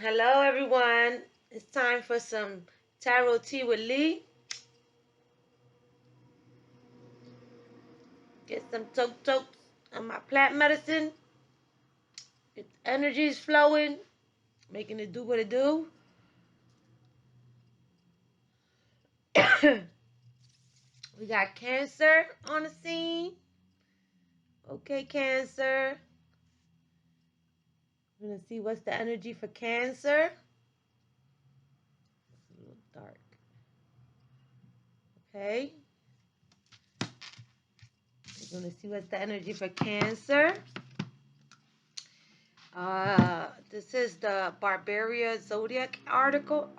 Hello, everyone. It's time for some tarot tea with Lee. Get some tokes on my plant medicine. Get the energies flowing, making it do what it do. We got Cancer on the scene. Okay, Cancer. We're going to see what's the energy for Cancer. It's a little dark. Okay. We're going to see what's the energy for Cancer. This is the Barbaria Zodiac article.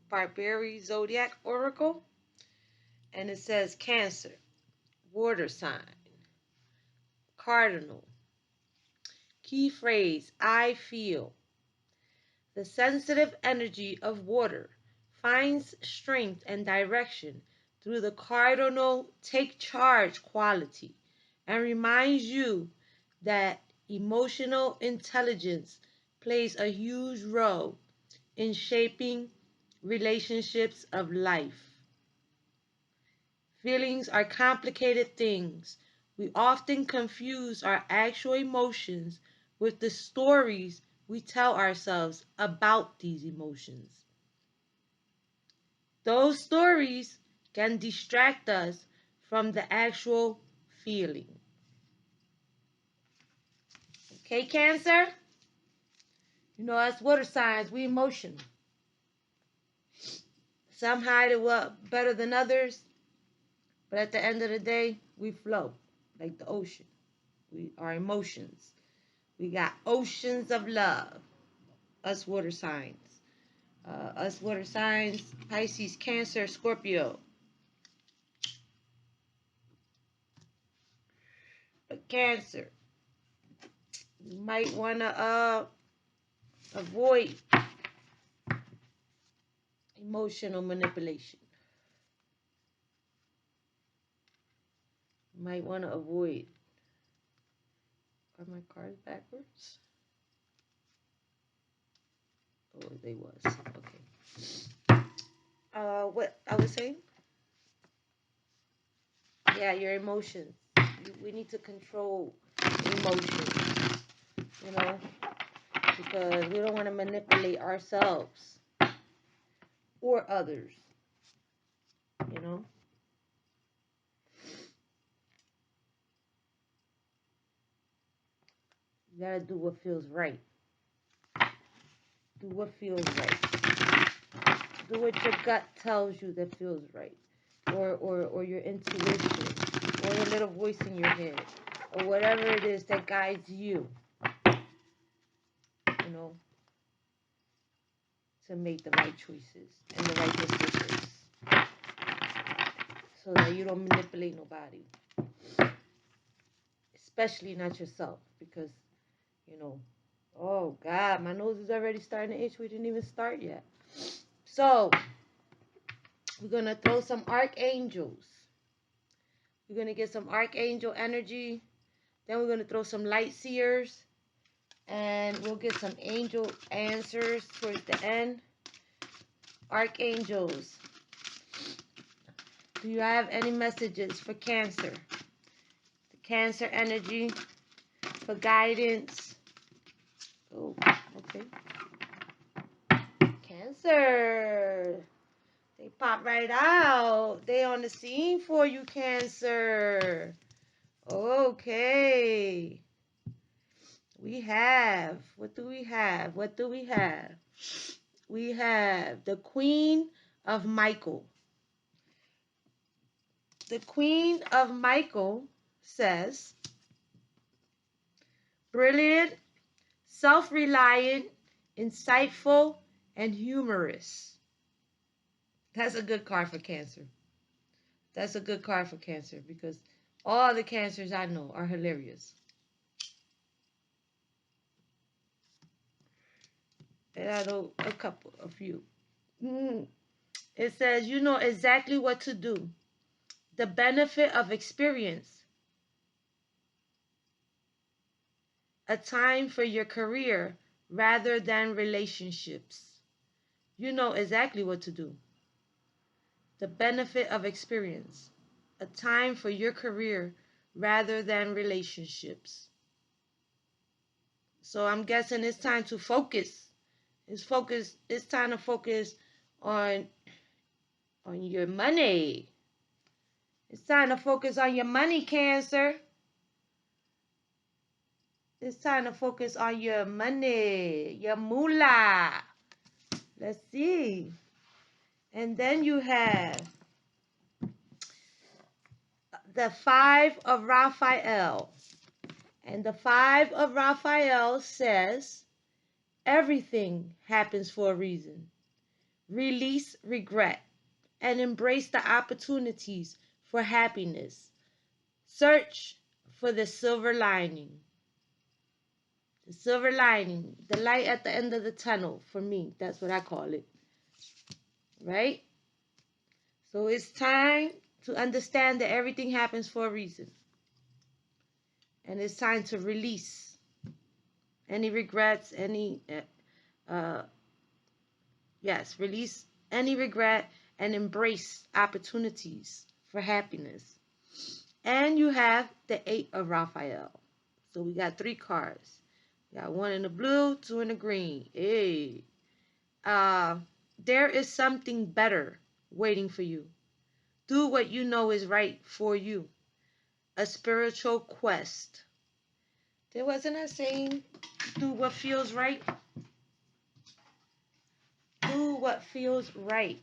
Barbary Zodiac Oracle. And it says Cancer, water sign, cardinal. Key phrase, I feel. The sensitive energy of water finds strength and direction through the cardinal take charge quality and reminds you that emotional intelligence plays a huge role in shaping relationships of life. Feelings are complicated things. We often confuse our actual emotions with the stories we tell ourselves about these emotions. Those stories can distract us from the actual feeling. Okay, Cancer? You know, us water signs, we emotional. Some hide it well better than others, but at the end of the day, we flow like the ocean. Our emotions. We got oceans of love. Us water signs. Pisces, Cancer, Scorpio. But Cancer, you might want to avoid emotional manipulation. You might want to avoid. Are my cards backwards? Oh, they was. Okay. What I was saying? Yeah, your emotions. We need to control emotions, you know, because we don't want to manipulate ourselves or others, you know. You gotta do what feels right. Do what feels right. Do what your gut tells you that feels right. Or your intuition. Or the little voice in your head. Or whatever it is that guides you. You know. To make the right choices and the right decisions. So that you don't manipulate nobody. Especially not yourself. Because, you know, oh God, my nose is already starting to itch. We didn't even start yet. So, we're going to throw some archangels. We're going to get some archangel energy. Then we're going to throw some light seers. And we'll get some angel answers towards the end. Archangels. Do you have any messages for Cancer? The Cancer energy for guidance. Oh, okay. Cancer. They pop right out. They on the scene for you, Cancer. Okay. We have, what do we have? What do we have? We have the Queen of Michael. The Queen of Michael says, brilliant, self-reliant, insightful, and humorous. That's a good card for Cancer. That's a good card for Cancer because all the Cancers I know are hilarious. And I know a few. It says, you know exactly what to do. The benefit of experience. A time for your career rather than relationships. You know exactly what to do. The benefit of experience. A time for your career rather than relationships. So I'm guessing it's time to focus. It's time to focus on your money. It's time to focus on your money, Cancer. It's time to focus on your money, your moolah. Let's see. And then you have the Five of Raphael. And the Five of Raphael says, everything happens for a reason. Release regret and embrace the opportunities for happiness. Search for the silver lining. The silver lining, the light at the end of the tunnel, for me, that's what I call it. Right? So it's time to understand that everything happens for a reason. And it's time to release any regrets, release any regret and embrace opportunities for happiness. And you have the Eight of Raphael. So we got 3 cards. We got 1 in the blue, 2 in the green. Hey. There is something better waiting for you. Do what you know is right for you. A spiritual quest. There wasn't a saying, do what feels right. Do what feels right.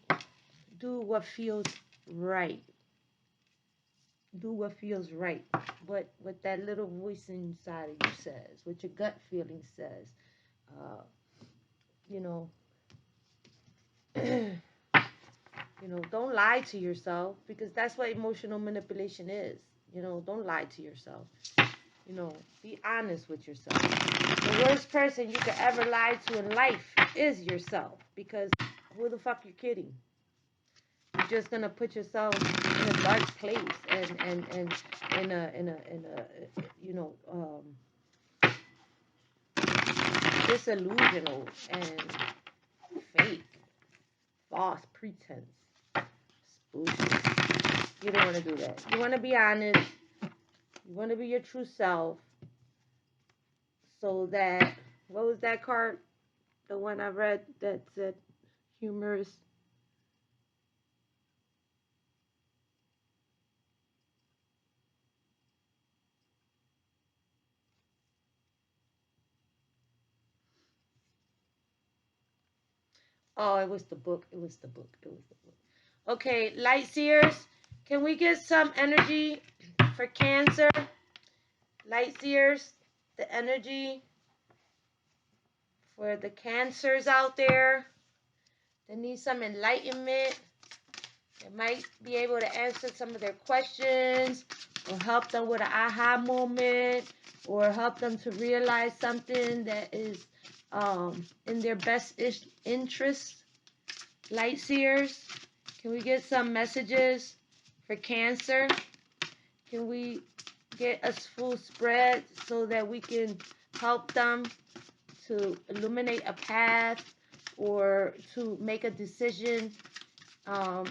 Do what feels right. Do what feels right. What that little voice inside of you says, what your gut feeling says. You know, don't lie to yourself, because that's what emotional manipulation is. Don't lie to yourself. Be honest with yourself. The worst person you could ever lie to in life is yourself, because who the fuck you kidding? You're just gonna put yourself in a dark place and in a disillusional and fake, false pretense. Bullshit. You don't want to do that. You want to be honest. You want to be your true self. So that, what was that card? The one I read that said humorous. Oh, it was the book. It was the book. It was the book. Okay, light seers, can we get some energy for Cancer? Light seers, the energy for the Cancers out there that need some enlightenment, that might be able to answer some of their questions, or help them with an aha moment, or help them to realize something that is in their best interest. Light seers, can we get some messages for Cancer? Can we get a full spread so that we can help them to illuminate a path, or to make a decision to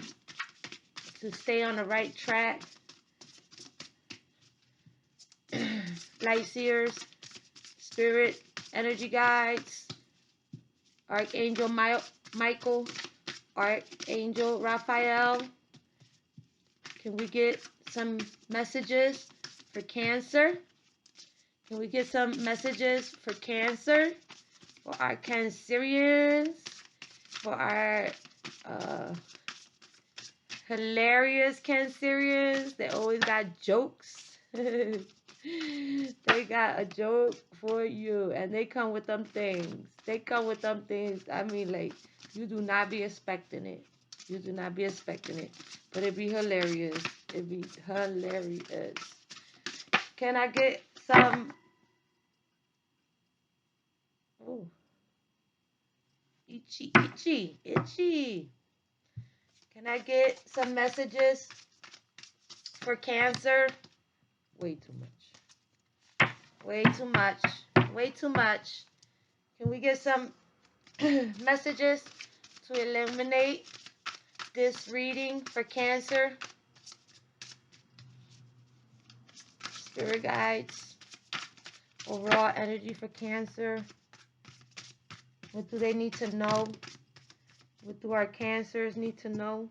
stay on the right track? Light seers, spirit, energy guides, Archangel Michael, Archangel Raphael, can we get some messages for Cancer? Can we get some messages for Cancer? For our Cancerians? For our hilarious Cancerians that always got jokes? They got a joke for you, and they come with them things. I mean, like, you do not be expecting it. You do not be expecting it. But it'd be hilarious. It'd be hilarious. Can I get some? Oh, itchy, itchy, itchy. Can I get some messages for Cancer? Way too much. Way too much. Way too much. Can we get some messages to eliminate this reading for Cancer? Spirit guides, overall energy for Cancer. What do they need to know? What do our Cancers need to know?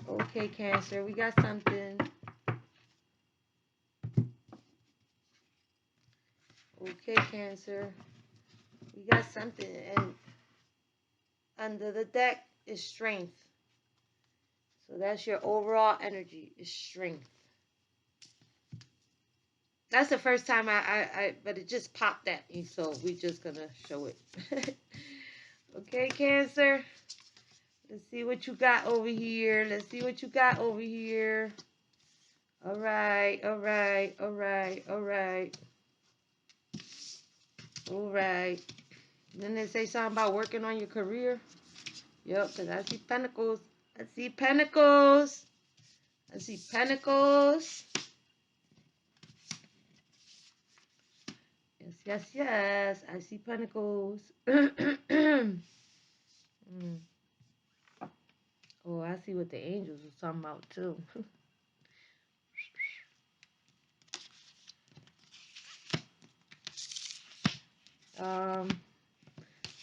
Okay, Cancer, we got something. Okay, Cancer, we got something. And under the deck is strength. So that's your overall energy, is strength. That's the first time but it just popped at me, so we just gonna show it. Okay, Cancer. Let's see what you got over here. Let's see what you got over here. All right, all right, all right, all right. All right. Then they say something about working on your career. Yep, because I see pentacles. I see pentacles. I see pentacles. Yes, yes, yes. I see pentacles. Oh, I see what the angels was talking about too.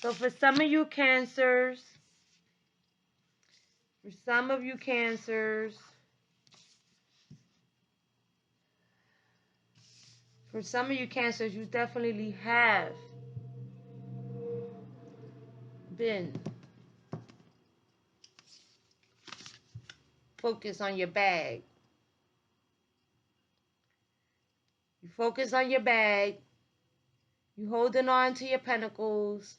So for some of you Cancers, you definitely have been focused on your bag. You focus on your bag. You holding on to your pentacles.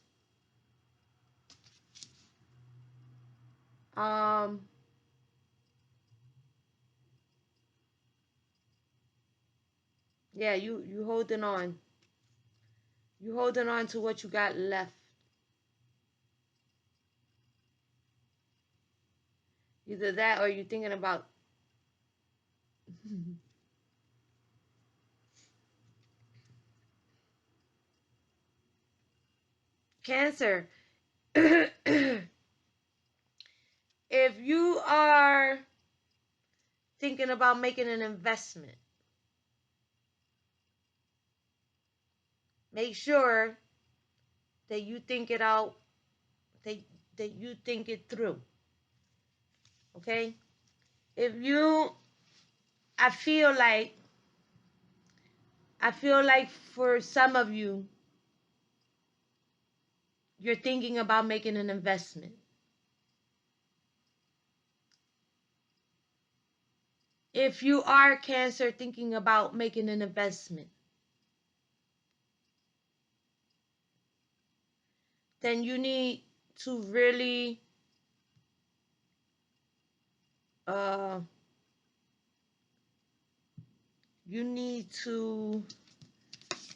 Yeah, you holding on. You holding on to what you got left. Either that or you thinking about Cancer. If you are thinking about making an investment, make sure that you think it out, that you think it through. Okay? If you, I feel like for some of you, you're thinking about making an investment. If you are Cancer thinking about making an investment, then you need to really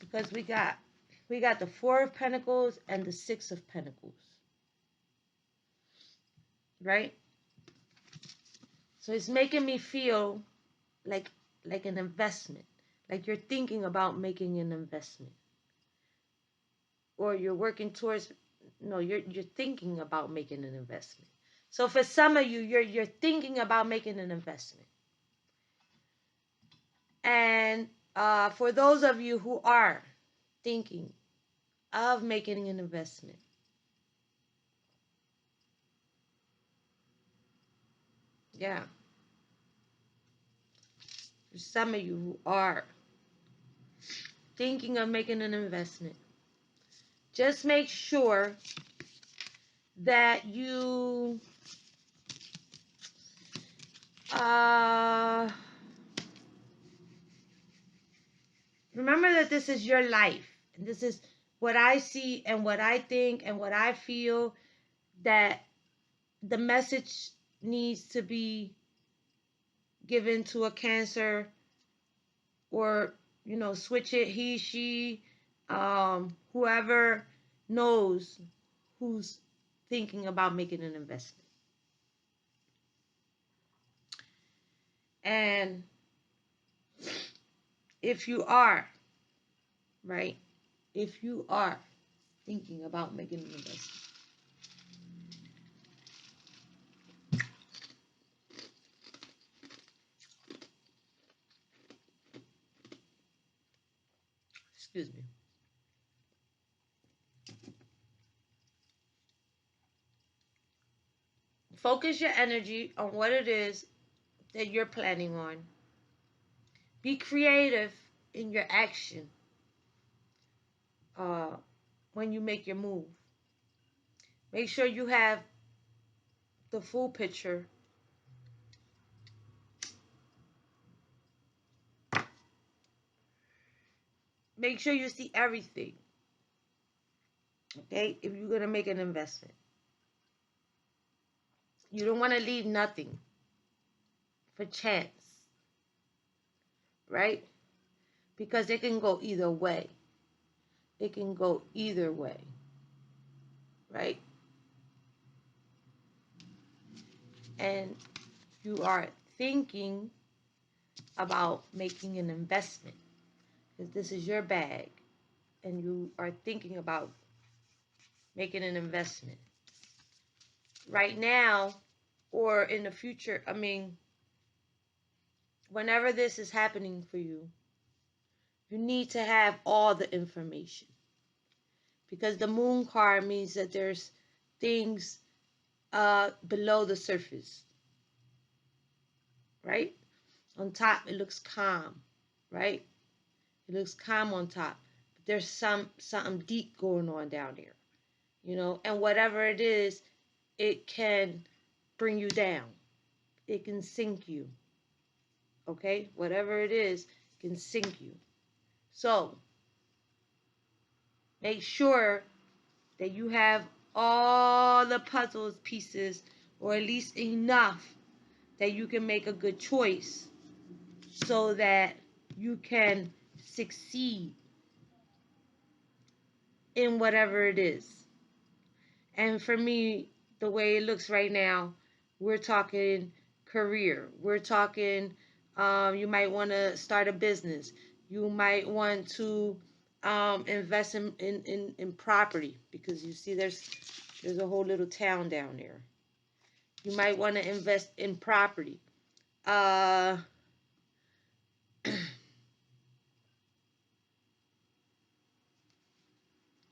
because we got the Four of Pentacles and the Six of Pentacles, right? So it's making me feel like an investment, like you're thinking about making an investment, or you're working towards. No, you're thinking about making an investment. So for some of you, you're thinking about making an investment, and for those of you who are thinking of making an investment, yeah, for some of you who are thinking of making an investment, just make sure that you remember that this is your life, and this is what I see and what I think and what I feel, that the message needs to be given to a Cancer, or switch it, he, she, whoever knows who's thinking about making an investment. And if you are, right, if you are thinking about making an investment. Excuse me. Focus your energy on what it is that you're planning on. Be creative in your action uh, when you make your move. Make sure you have the full picture. Make sure you see everything. Okay? If you're going to make an investment, you don't want to leave nothing for chance, right? Because it can go either way. It can go either way, right? And you are thinking about making an investment because this is your bag and you are thinking about making an investment right now or in the future. I mean, whenever this is happening for you, you need to have all the information because the moon card means that there's things below the surface, right? On top, it looks calm, right? It looks calm on top, but there's something deep going on down there, you know. And whatever it is, it can bring you down. It can sink you. Okay, whatever it is can sink you. So make sure that you have all the puzzle pieces, or at least enough that you can make a good choice so that you can succeed in whatever it is. And for me, the way it looks right now, we're talking career. We're talking, you might want to start a business. You might want to invest in property because you see there's a whole little town down there. You might want to invest in property. Uh,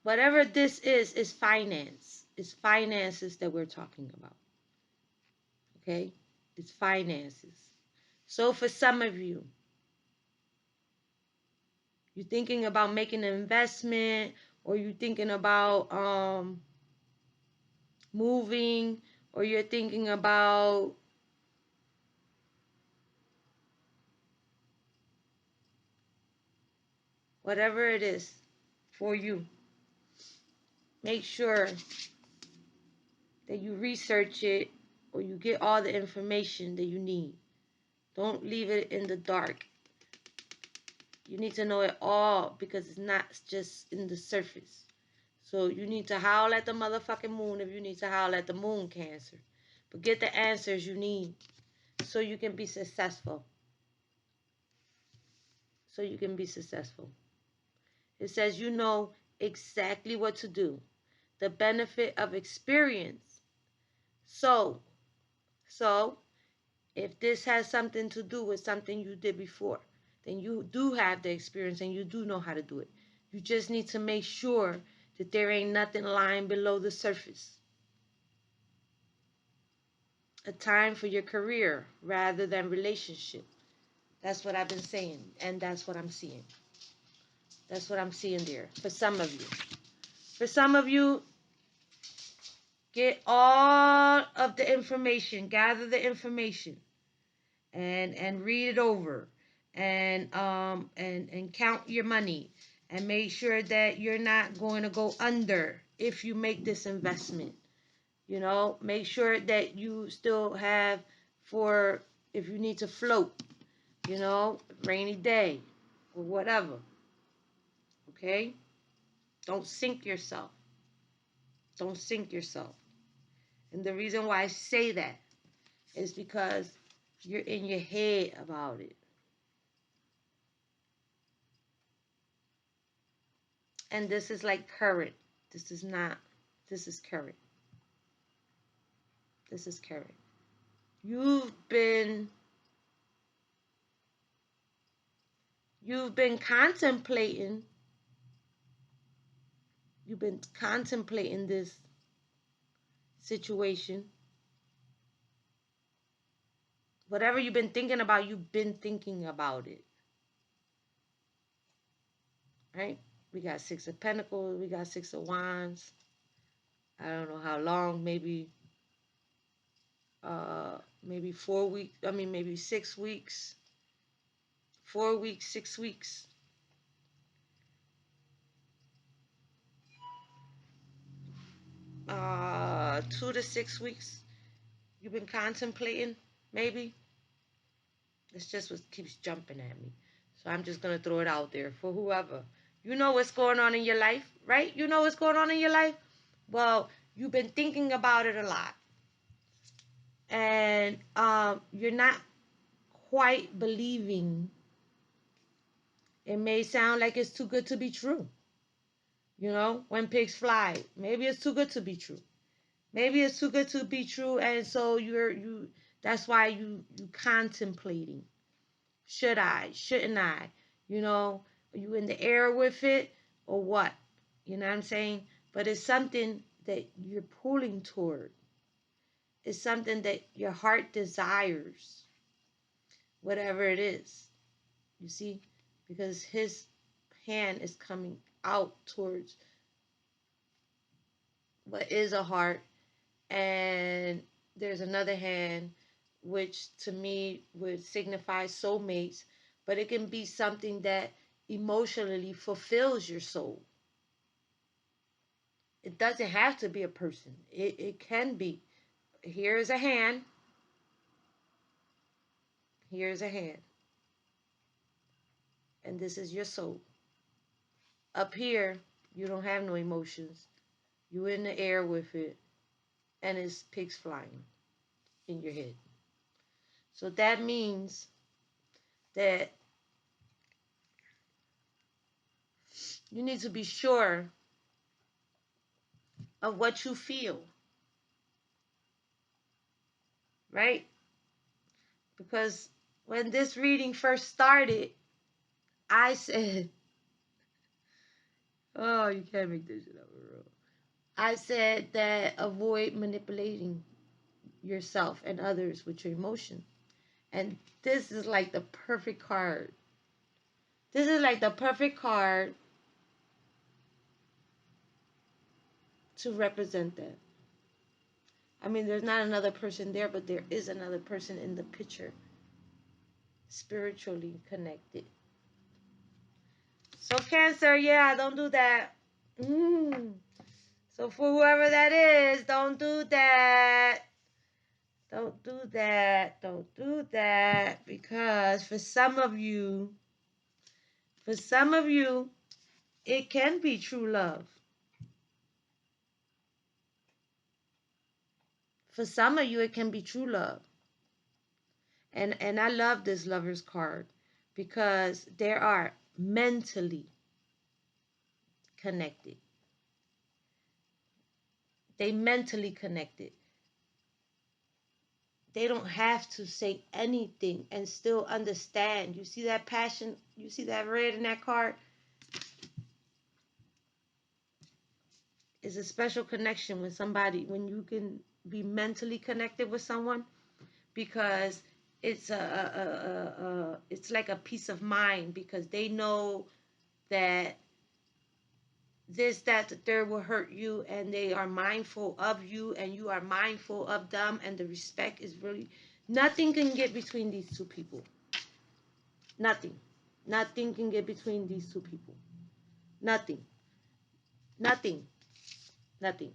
whatever this is finance. It's finances that we're talking about. Okay? It's finances. So for some of you, you're thinking about making an investment, or you're thinking about moving, or you're thinking about whatever it is for you. Make sure that you research it or you get all the information that you need. Don't leave it in the dark. You need to know it all because it's not just in the surface. So you need to howl at the motherfucking moon if you need to howl at the moon, Cancer. But get the answers you need so you can be successful. So you can be successful. It says you know exactly what to do. The benefit of experience. So if this has something to do with something you did before, then you do have the experience and you do know how to do it. You just need to make sure that there ain't nothing lying below the surface. A time for your career rather than relationship. That's what I've been saying, and that's what I'm seeing. That's what I'm seeing there for some of you. For some of you, get all of the information, gather the information, and read it over, and count your money, and make sure that you're not going to go under if you make this investment. You know, make sure that you still have for if you need to float, you know, rainy day or whatever. Okay? Don't sink yourself. Don't sink yourself. And the reason why I say that is because you're in your head about it. And this is like current. This is not, this is Carrot. This is Carrot. You've been contemplating, this situation. Whatever you've been thinking about, you've been thinking about it. Right? We got Six of Pentacles, we got Six of Wands. I don't know how long, maybe 4 weeks, maybe 6 weeks, 4 weeks, 6 weeks. 2 to 6 weeks you've been contemplating, maybe. It's just what keeps jumping at me. So I'm just going to throw it out there for whoever. You know what's going on in your life, right? You know what's going on in your life? Well, you've been thinking about it a lot. And you're not quite believing. It may sound like it's too good to be true. You know, when pigs fly, maybe it's too good to be true. Maybe it's too good to be true, and so that's why you contemplating. Should I? Shouldn't I? You know, are you in the air with it or what? You know what I'm saying? But it's something that you're pulling toward. It's something that your heart desires. Whatever it is. You see? Because his hand is coming out towards what is a heart, and there's another hand which to me would signify soulmates, but it can be something that emotionally fulfills your soul. It doesn't have to be a person. It can be. Here's a hand. Here's a hand. And this is your soul. Up here, you don't have no emotions. You're in the air with it, and it's pigs flying in your head. So that means that you need to be sure of what you feel, right? Because when this reading first started, I said, oh, you can't make this shit up, bro. I said that avoid manipulating yourself and others with your emotion. And this is like the perfect card. This is like the perfect card to represent that. I mean, there's not another person there, but there is another person in the picture, spiritually connected. So Cancer, yeah, don't do that. So for whoever that is, don't do that. Don't do that. Don't do that. Because for some of you, it can be true love. For some of you, it can be true love. And I love this Lover's card because they are mentally connected. They mentally connected. They don't have to say anything and still understand. You see that passion? You see that red in that card? It's a special connection with somebody when you can be mentally connected with someone, because it's it's like a peace of mind, because they know that this, that, the third will hurt you, and they are mindful of you, and you are mindful of them, and the respect is really, nothing can get between these two people. Nothing. Nothing can get between these two people. Nothing. Nothing. Nothing.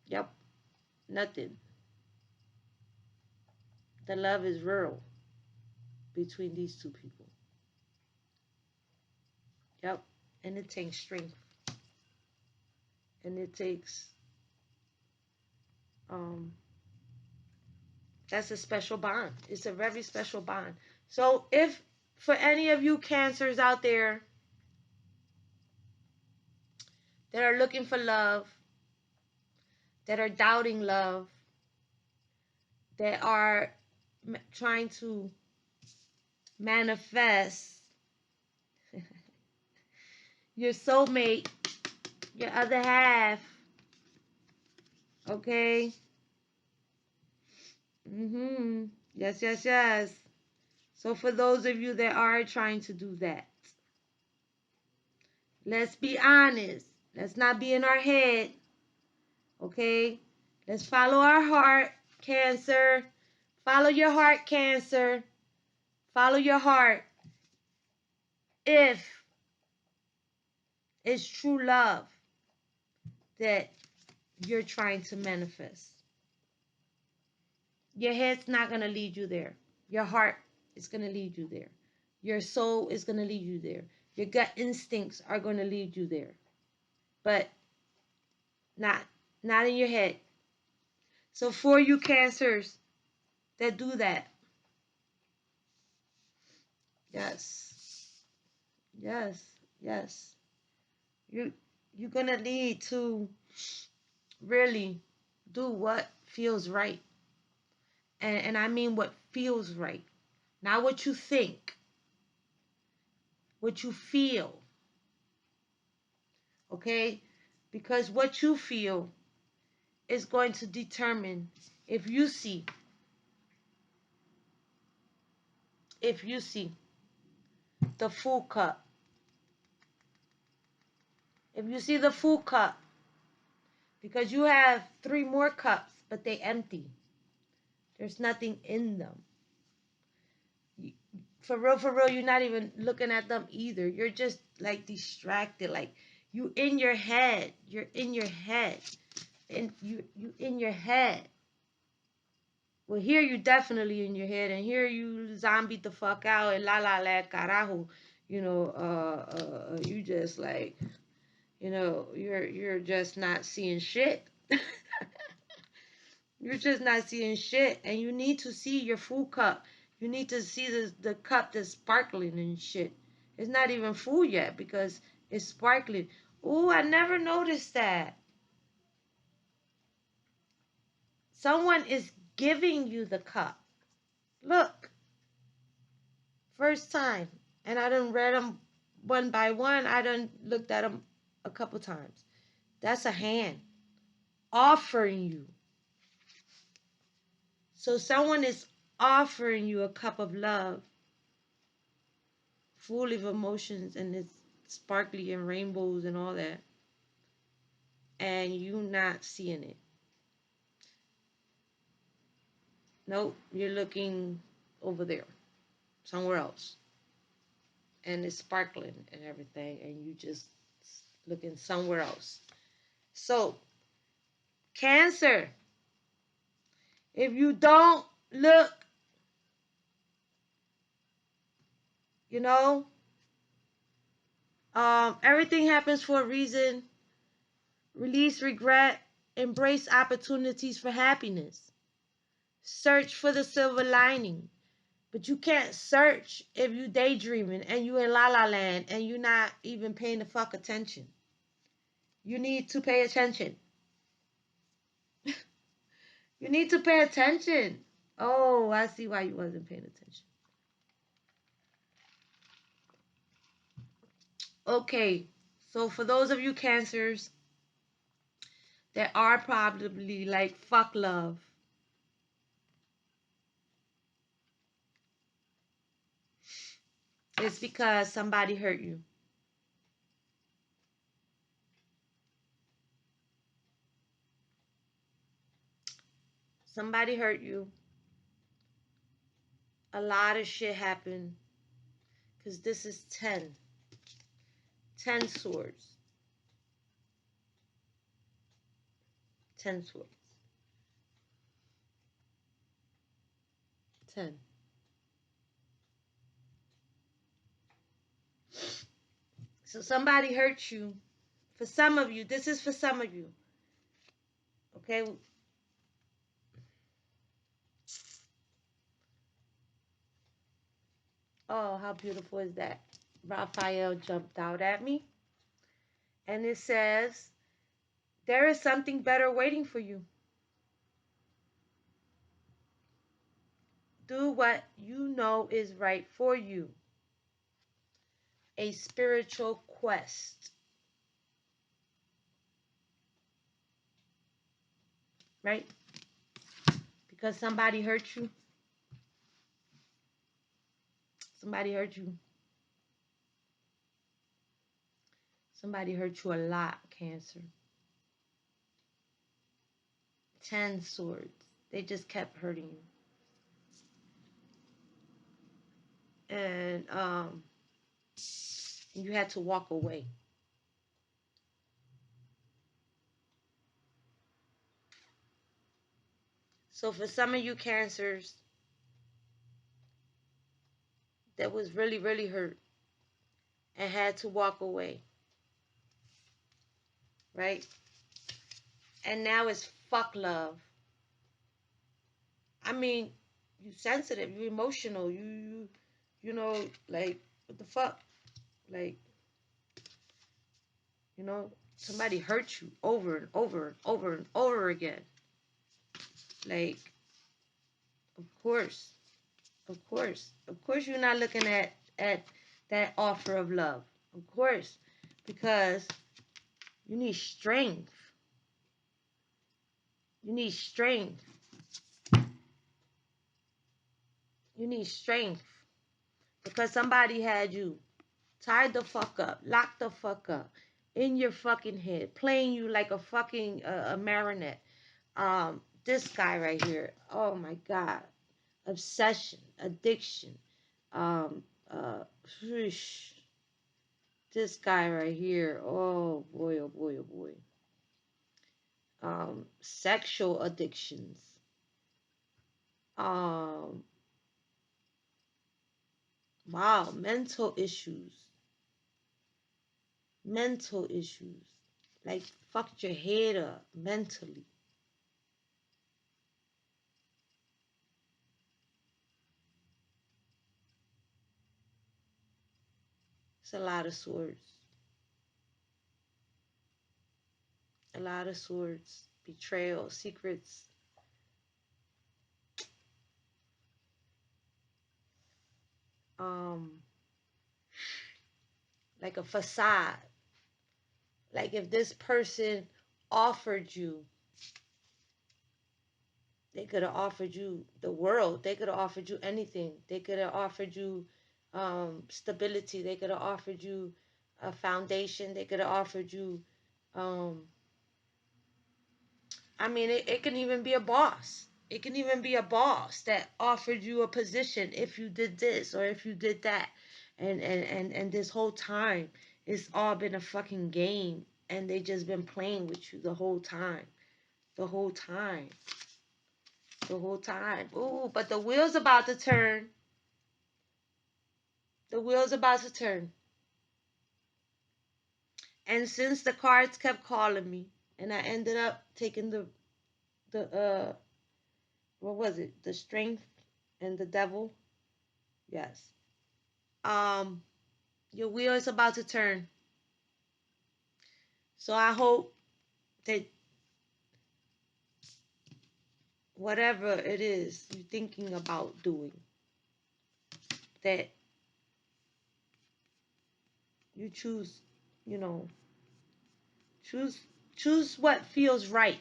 Yep. Nothing. The love is real between these two people. Yep. And it takes strength. And it takes, that's a special bond. It's a very special bond. So if, for any of you Cancers out there, that are looking for love, that are doubting love, that are trying to manifest your soulmate, your other half, okay? Yes, yes, yes. So for those of you that are trying to do that, let's be honest. Let's not be in our head, okay? Let's follow our heart, Cancer. Follow your heart, Cancer. Follow your heart. If it's true love that you're trying to manifest, your head's not going to lead you there. Your heart is going to lead you there. Your soul is going to lead you there. Your gut instincts are going to lead you there. But not in your head. So for you Cancers that do that, yes, yes, yes, you're gonna need to really do what feels right, and I mean what feels right, not what you think, what you feel, okay? Because what you feel is going to determine if you see the full cup. If you see the full cup, because you have 3 more cups, but they empty. There's nothing in them. For real, you're not even looking at them either. You're just like distracted. Like you in your head. You're in your head. And you in your head. Well, here you definitely in your head, and here you zombie the fuck out and la carajo. You know, you just like, you know, you're just not seeing shit. You're just not seeing shit, and you need to see your full cup. You need to see the cup that's sparkling and shit. It's not even full yet because it's sparkling. Oh, I never noticed that. Someone is giving you the cup. Look, first time, and I done read them one by one. I done looked at them a couple times. That's a hand offering you. So someone is offering you a cup of love, full of emotions, and it's sparkly and rainbows and all that, and you not seeing it. Nope, you're looking over there, somewhere else, and it's sparkling and everything, and you just looking somewhere else. So, Cancer, if you don't look, you know, everything happens for a reason. Release regret, embrace opportunities for happiness, search for the silver lining. But you can't search if you daydreaming and you in la la land and you not even paying the fuck attention. You need to pay attention. You need to pay attention. Oh, I see why you wasn't paying attention. Okay, so for those of you Cancers that are probably like, fuck love, it's because somebody hurt you. Somebody hurt you. A lot of shit happened. Because this is 10. 10 swords. 10 swords. 10. So somebody hurt you. For some of you, this is for some of you. Okay? Oh, how beautiful is that? Raphael jumped out at me. And it says, there is something better waiting for you. Do what you know is right for you. A spiritual quest. Right? Because somebody hurt you. Somebody hurt you. Somebody hurt you a lot, Cancer. 10 swords. They just kept hurting you. And you had to walk away. So for some of you Cancers that was really, really hurt and had to walk away, right? And now it's fuck love. I mean, you sensitive, you emotional, you know, like, what the fuck? Like, you know, somebody hurt you over and over and over and over again. Like, of course, of course you're not looking at that offer of love. Of course, because you need strength. You need strength. You need strength. Because somebody had you tied the fuck up, locked the fuck up in your fucking head, playing you like a fucking a marionette. This guy right here, oh my God, obsession, addiction, um, uh, this guy right here, oh boy, oh boy, oh boy, sexual addictions, um, wow, mental issues, like fucked your head up mentally. It's a lot of swords. A lot of swords. Betrayal, secrets. Um, like a facade. Like if this person offered you, they could have offered you the world. They could have offered you anything. They could have offered you stability. They could have offered you a foundation. They could have offered you, um, I mean, it can even be a boss. It can even be a boss that offered you a position if you did this or if you did that. And this whole time, it's all been a fucking game. And they just been playing with you the whole time. The whole time. The whole time. Ooh, but the wheel's about to turn. The wheel's about to turn. And since the cards kept calling me, and I ended up taking the what was it? The strength and the devil. Yes. Um, your wheel is about to turn. So I hope that whatever it is you're thinking about doing, that you choose, you know, choose choose what feels right.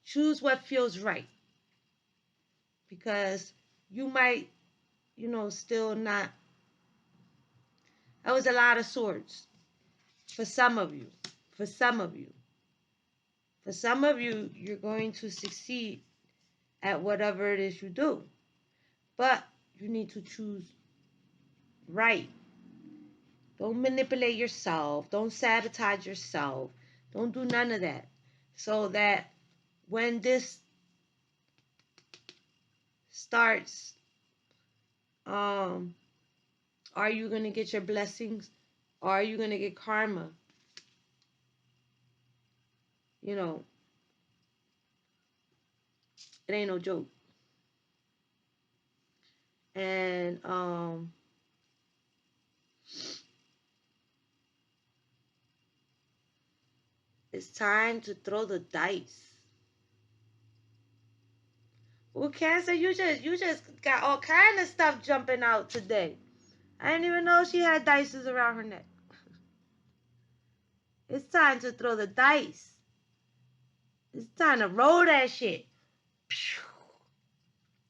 Choose what feels right. Because you might, still not. That was a lot of swords for some of you. For some of you. For some of you, you're going to succeed at whatever it is you do. But you need to choose right. Don't manipulate yourself. Don't sabotage yourself. Don't do none of that. So that when this starts, are you going to get your blessings? Or are you going to get karma? You know, it ain't no joke. And It's time to throw the dice. Well, Cancer, you just got all kind of stuff jumping out today. I didn't even know she had dices around her neck. It's time to throw the dice. It's time to roll that shit.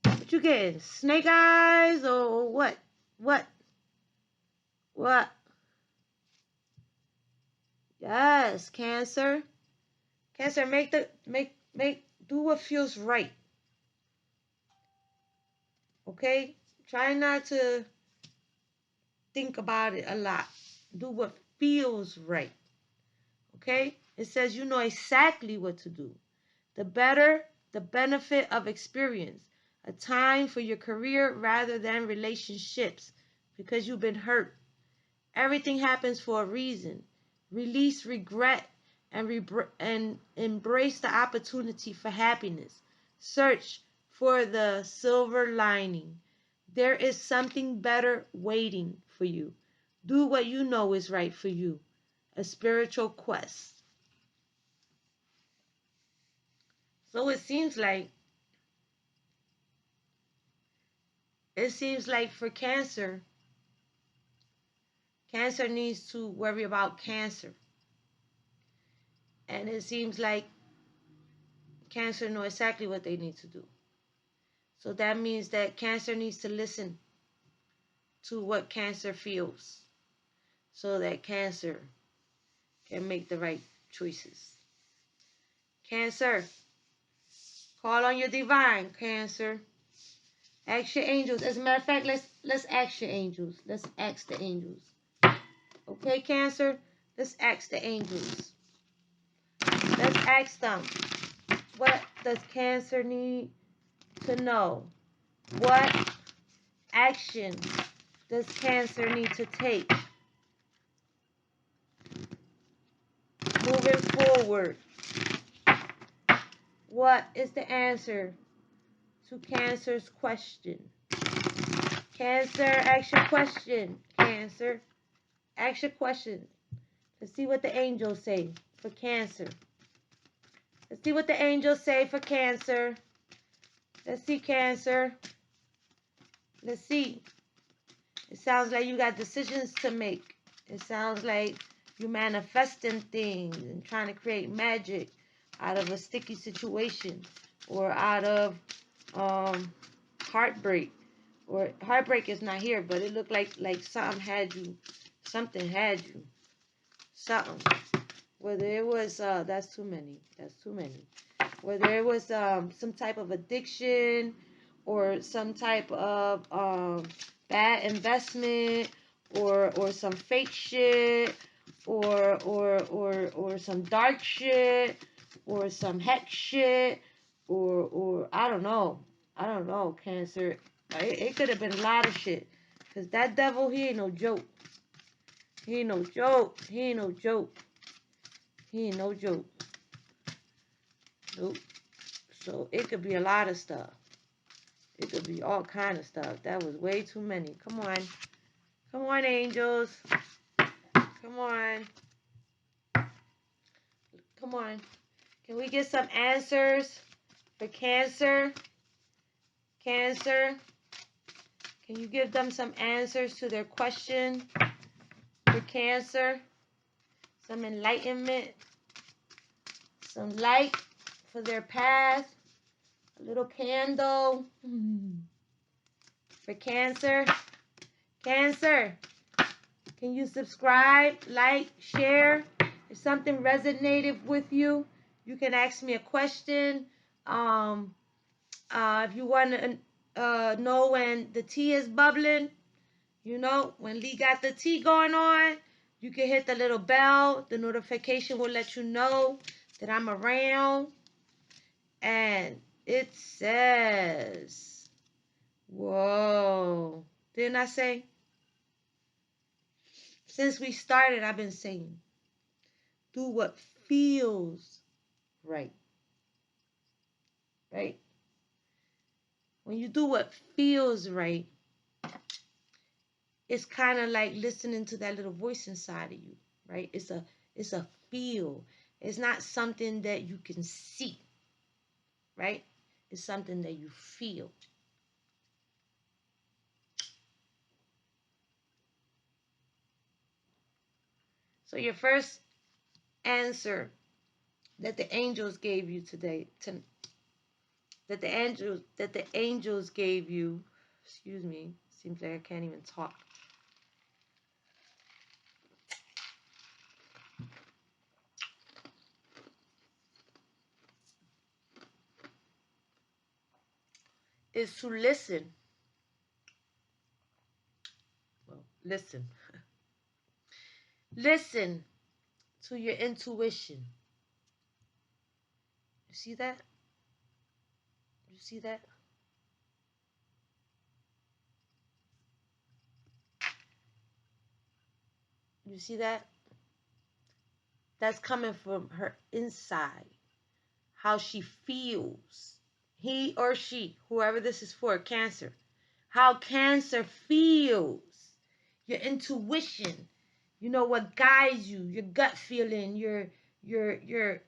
What you getting? Snake eyes or what? What? What? Yes, Cancer. Cancer, do what feels right. Okay? Try not to think about it a lot. Do what feels right. Okay? It says you know exactly what to do. The better, the benefit of experience. A time for your career rather than relationships because you've been hurt. Everything happens for a reason. Release regret and embrace the opportunity for happiness. Search for the silver lining. There is something better waiting for you. Do what you know is right for you. A spiritual quest. So it seems like for Cancer, Cancer needs to worry about cancer. And it seems like Cancer know exactly what they need to do. So that means that Cancer needs to listen to what Cancer feels so that Cancer can make the right choices. Cancer, call on your divine, Cancer. Ask your angels. As a matter of fact, let's ask your angels. Let's ask the angels. Okay, Cancer? Let's ask the angels. Let's ask them. What does Cancer need to know? What action does Cancer need to take moving forward? What is the answer to Cancer's question? Cancer, ask your question. Cancer, ask your question. Let's see what the angels say for Cancer. Let's see what the angels say for Cancer. Let's see, Cancer. Let's see. It sounds like you got decisions to make. It sounds like you're manifesting things and trying to create magic out of a sticky situation or out of heartbreak. Or heartbreak is not here, but it looked like something had you. Something had you. Something. Whether it was, that's too many. That's too many. Whether it was some type of addiction or some type of bad investment or some fake shit or some dark shit or some hex shit or I don't know. I don't know, Cancer. It could have been a lot of shit. Because that devil, he ain't no joke. He ain't no joke. He ain't no joke. He ain't no joke. Nope. So it could be a lot of stuff. It could be all kind of stuff. That was way too many. Come on. Come on, angels. Come on. Come on. Can we get some answers for Cancer? Cancer. Can you give them some answers to their question for Cancer? Some enlightenment. Some light for their path. A little candle for Cancer. Cancer. Can you subscribe, like, share? If something resonated with you, you can ask me a question. If you want to know when the tea is bubbling, you know, when Lee got the tea going on, you can hit the little bell. The notification will let you know that I'm around. And it says, whoa, didn't I say? Since we started, I've been saying, do what feels right. Right? When you do what feels right, it's kind of like listening to that little voice inside of you, right? It's a feel. It's not something that you can see, right? It's something that you feel. So your first answer that the angels gave you today, that the angels gave you, excuse me, seems like I can't even talk. Is to listen. Well, listen. Listen to your intuition. You see that? You see that? You see that? That's coming from her inside. How she feels. He or she, whoever this is for, Cancer. How Cancer feels. Your intuition. You know what guides you, your gut feeling, your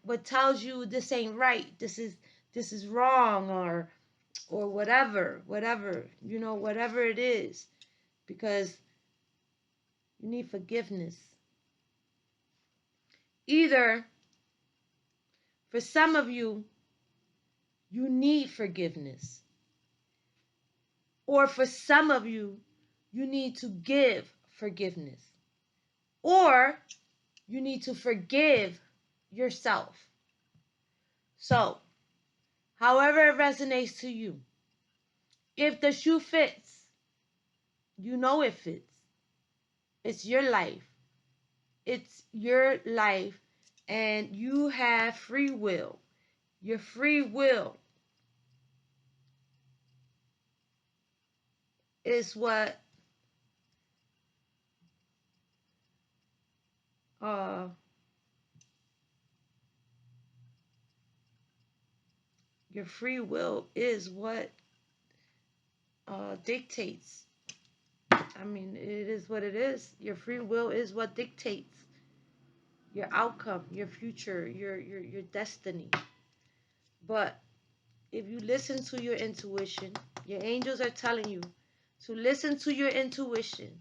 what tells you this ain't right, this is wrong, or whatever, you know, whatever it is, because you need forgiveness. Either for some of you, you need forgiveness, or for some of you, you need to give forgiveness, or you need to forgive yourself. So, however it resonates to you, if the shoe fits, you know it fits. It's your life. It's your life, and you have free will. Your free will is what uh your free will is what dictates. I mean, it is what it is. Your free will is what dictates your outcome, your future, your destiny. But if you listen to your intuition, your angels are telling you to listen to your intuition,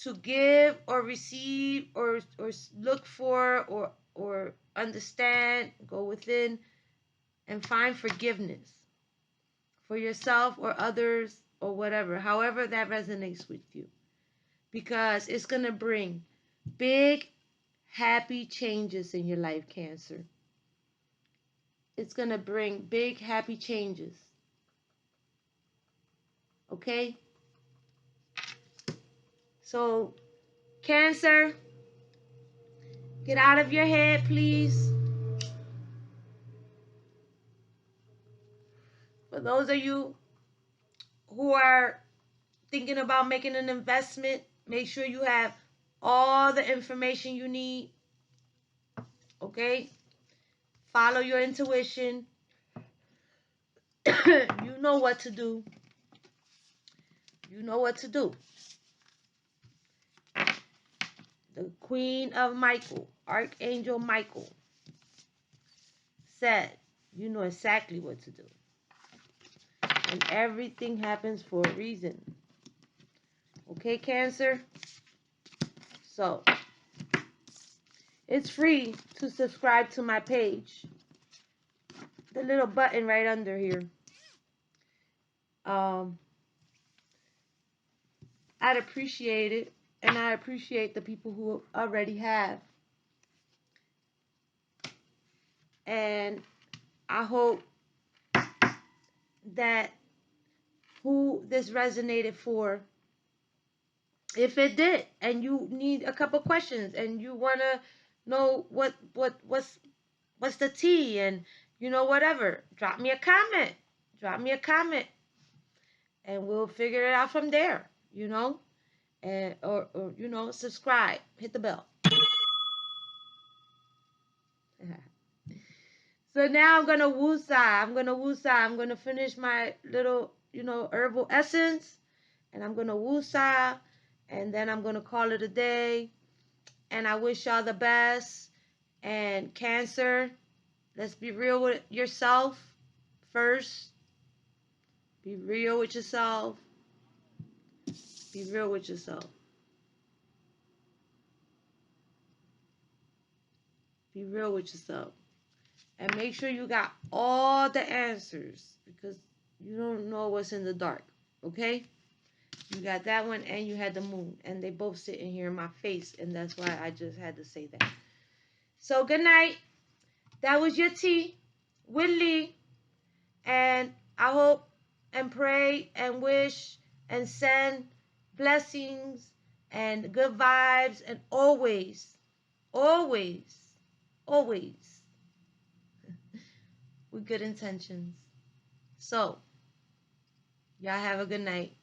to give or receive or look for or understand, go within and find forgiveness for yourself or others or whatever, however that resonates with you, because it's going to bring big happy changes in your life, Cancer. It's going to bring big happy changes. Okay? So, Cancer, get out of your head, please. For those of you who are thinking about making an investment, make sure you have all the information you need. Okay? Follow your intuition. You know what to do. You know what to do. The Queen of Michael, Archangel Michael, said, you know exactly what to do. And everything happens for a reason. Okay, Cancer? So, it's free to subscribe to my page. The little button right under here. I'd appreciate it, and I appreciate the people who already have. And I hope that who this resonated for, if it did, and you need a couple questions and you want to know what's the tea, and you know, whatever, drop me a comment. Drop me a comment and we'll figure it out from there, you know, and or you know, subscribe, hit the bell. So now I'm gonna woosah. I'm gonna finish my little, you know, herbal essence, and I'm gonna woosah, and then I'm gonna call it a day. And I wish y'all the best. And Cancer, let's be real with yourself first. Be real with yourself. Be real with yourself. Be real with yourself. And make sure you got all the answers, because you don't know what's in the dark. Okay? You got that one, and you had the moon. And they both sitting here in my face. And that's why I just had to say that. So good night. That was your tea with Lee. And I hope and pray and wish and send blessings and good vibes, and always, always, always with good intentions. So, y'all have a good night.